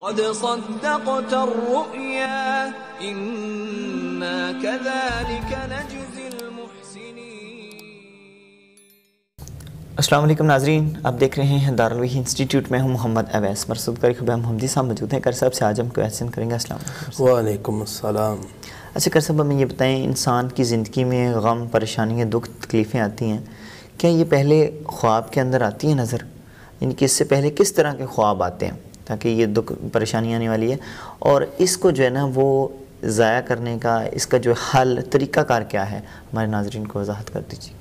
قد صدقت الرؤيا إنا كذلك نجزي المحسنين۔ السلام علیکم ناظرین، آپ دیکھ رہے ہیں دارالوحی انسٹیٹیوٹ میں ہوں محمد اویس مرسود کر خبیب محمدی صاحب موجود ہیں۔ کر صاحب سے آج ہم کویسچن کریں گے۔ السلام علیکم۔ وعلیکم السلام۔ اچھا کر صاحب، ہمیں یہ بتائیں، انسان کی زندگی میں غم، پریشانیاں، دکھ، تکلیفیں آتی ہیں، کیا یہ پہلے خواب کے اندر آتی ہیں نظر؟ یعنی کہ اس سے پہلے کس طرح کے خواب آتے ہیں تاکہ یہ دکھ پریشانی آنے والی ہے، اور اس کو جو ہے نا وہ ضائع کرنے کا اس کا جو حل طریقہ کار کیا ہے، ہمارے ناظرین کو وضاحت کر دیجیے۔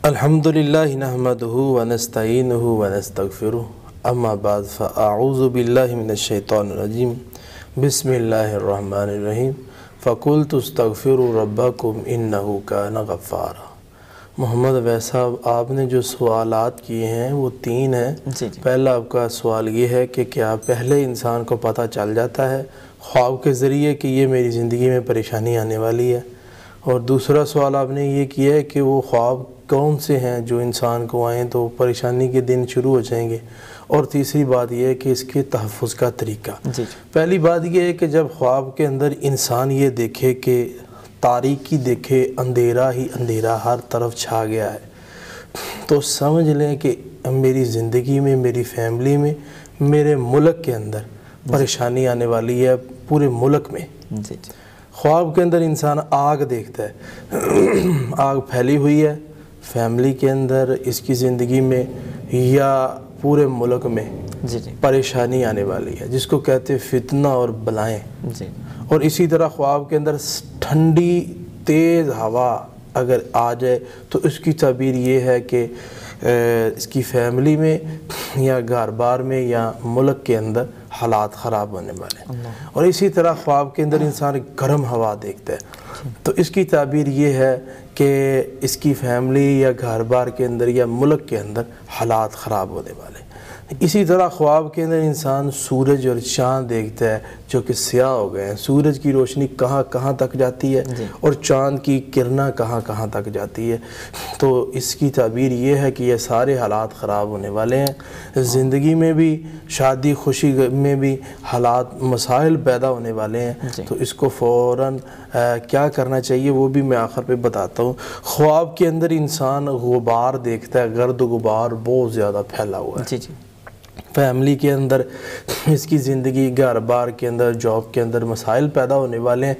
الحمدللہ نحمدہ ونستعینہ ونستغفرہ، اما بعد فاعوذ باللہ من الشیطان الرجیم، بسم اللہ الرحمن الرحیم، فقلت استغفروا ربکم انہ کان غفارا۔ محمد اویس صاحب، آپ نے جو سوالات کیے ہیں وہ تین ہیں۔ پہلا آپ کا سوال یہ ہے کہ کیا پہلے انسان کو پتہ چل جاتا ہے خواب کے ذریعے کہ یہ میری زندگی میں پریشانی آنے والی ہے، اور دوسرا سوال آپ نے یہ کیا ہے کہ وہ خواب کون سے ہیں جو انسان کو آئیں تو پریشانی کے دن شروع ہو جائیں گے، اور تیسری بات یہ ہے کہ اس کے تحفظ کا طریقہ۔ پہلی بات یہ ہے کہ جب خواب کے اندر انسان یہ دیکھے کہ تاریکی دیکھے، اندھیرا ہی اندھیرا ہر طرف چھا گیا ہے، تو سمجھ لیں کہ میری زندگی میں، میری فیملی میں، میرے ملک کے اندر پریشانی آنے والی ہے، پورے ملک میں۔ خواب کے اندر انسان آگ دیکھتا ہے، آگ پھیلی ہوئی ہے فیملی کے اندر، اس کی زندگی میں یا پورے ملک میں پریشانی آنے والی ہے، جس کو کہتے ہیں فتنہ اور بلائیں۔ اور اسی طرح خواب کے اندر ٹھنڈی تیز ہوا اگر آ جائے تو اس کی تعبیر یہ ہے کہ اس کی فیملی میں یا گھر بار میں یا ملک کے اندر حالات خراب ہونے والے ہیں۔ اور اسی طرح خواب کے اندر انسان گرم ہوا دیکھتا ہے تو اس کی تعبیر یہ ہے کہ اس کی فیملی یا گھر بار کے اندر یا ملک کے اندر حالات خراب ہونے والے ہیں۔ اسی طرح خواب کے اندر انسان سورج اور چاند دیکھتا ہے جو کہ سیاہ ہو گئے ہیں، سورج کی روشنی کہاں کہاں تک جاتی ہے اور چاند کی کرنیں کہاں کہاں تک جاتی ہے، تو اس کی تعبیر یہ ہے کہ یہ سارے حالات خراب ہونے والے ہیں۔ زندگی میں بھی، شادی خوشی میں بھی حالات مسائل پیدا ہونے والے ہیں، تو اس کو فوراً کیا کرنا چاہیے وہ بھی میں آخر پہ بتاتا ہوں۔ خواب کے اندر انسان غبار دیکھتا ہے، گرد و غبار بہت زیادہ پھیلا ہوا ہے فیملی کے اندر، اس کی زندگی، گھر بار کے اندر، جاب کے اندر مسائل پیدا ہونے والے ہیں،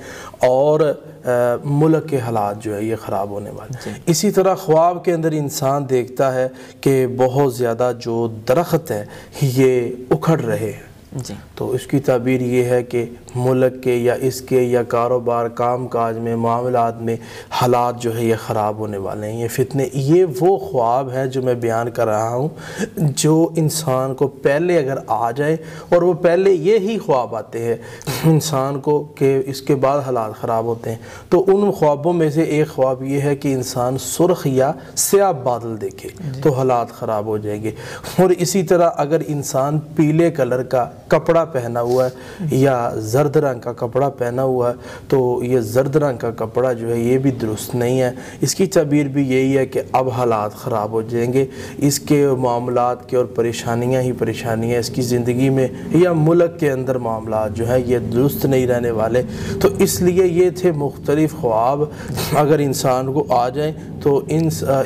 اور ملک کے حالات جو ہے یہ خراب ہونے والے ہیں۔ اسی طرح خواب کے اندر انسان دیکھتا ہے کہ بہت زیادہ جو درخت ہے یہ اکھڑ رہے ہیں، تو اس کی تعبیر یہ ہے کہ ملک کے یا اس کے یا کاروبار، کام کاج میں، معاملات میں حالات جو ہے یہ خراب ہونے والے ہیں، یہ فتنے۔ یہ وہ خواب ہے جو میں بیان کر رہا ہوں جو انسان کو پہلے اگر آ جائے، اور وہ پہلے یہی خواب آتے ہیں انسان کو کہ اس کے بعد حالات خراب ہوتے ہیں، تو ان خوابوں میں سے ایک خواب یہ ہے کہ انسان سرخ یا سیاہ بادل دیکھے تو حالات خراب ہو جائیں گے۔ اور اسی طرح اگر انسان پیلے کلر کا کپڑا پہنا ہوا ہے یا زرد رنگ کا کپڑا پہنا ہوا ہے تو یہ زرد رنگ کا کپڑا جو ہے یہ بھی درست نہیں ہے، اس کی تعبیر بھی یہی ہے کہ اب حالات خراب ہو جائیں گے، اس کے معاملات کے اور پریشانیاں ہی پریشانیاں اس کی زندگی میں یا ملک کے اندر معاملات جو ہے یہ درست نہیں رہنے والے۔ تو اس لیے یہ تھے مختلف خواب، اگر انسان کو آ جائیں تو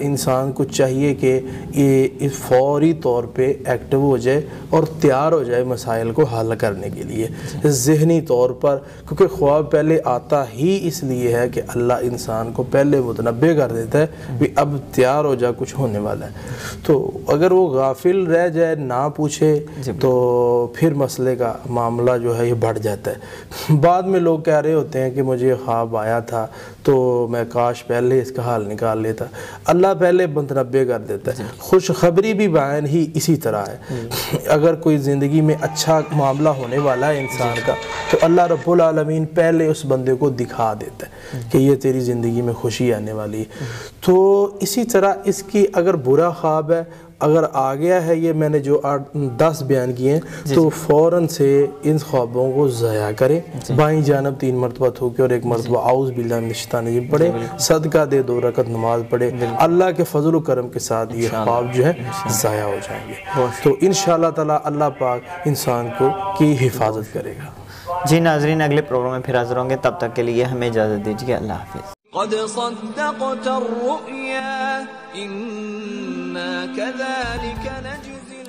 انسان کو چاہیے کہ یہ فوری طور پہ ایکٹیو ہو جائے اور تیار ہو جائے مسائل کو حل کرنے کے لیے ذہنی طور پر، کیونکہ خواب پہلے آتا ہی اس لیے ہے کہ اللہ انسان کو پہلے متنبع کر دیتا ہے کہ اب تیار ہو جا، کچھ ہونے والا ہے۔ تو اگر وہ غافل رہ جائے، نہ پوچھے، تو پھر مسئلے کا معاملہ جو ہے یہ بڑھ جاتا ہے۔ بعد میں لوگ کہہ رہے ہوتے ہیں کہ مجھے خواب آیا تھا تو میں کاش پہلے اس کا حل نکال لیتا۔ اللہ پہلے متنبع کر دیتا ہے۔ خوشخبری بھی بیان ہی اسی طرح ہے، اگر کوئی زندگی میں اچھا معاملہ ہونے والا ہے انسان کا تو اللہ رب العالمین پہلے اس بندے کو دکھا دیتا ہے کہ یہ تیری زندگی میں خوشی آنے والی ہے۔ تو اسی طرح اس کی اگر برا خواب ہے اگر آ گیا ہے یہ میں نے جو 10 بیان کیے ہیں تو فوراً سے ان خوابوں کو ضائع کریں. بائیں جانب 3 مرتبہ تھوکے اور 1 مرتبہ اعوذ باللہ من الشیطان الرجیم پڑھے, صدقہ دے, 2 رکعت نماز پڑھے. اللہ کے فضل و کرم کے ساتھ یہ خواب جو ہے ضائع ہو جائیں گے. تو انشاءاللہ تعالی اللہ پاک انسان کو کی حفاظت کرے گا. جی ناظرین, اگلے پروگرام میں پھر حاضر ہوں گے, تب تک کے لیے ہمیں اجازت دیجیے. اللہ حافظ. قد صدقت الرؤيا إنا كذلك نجزي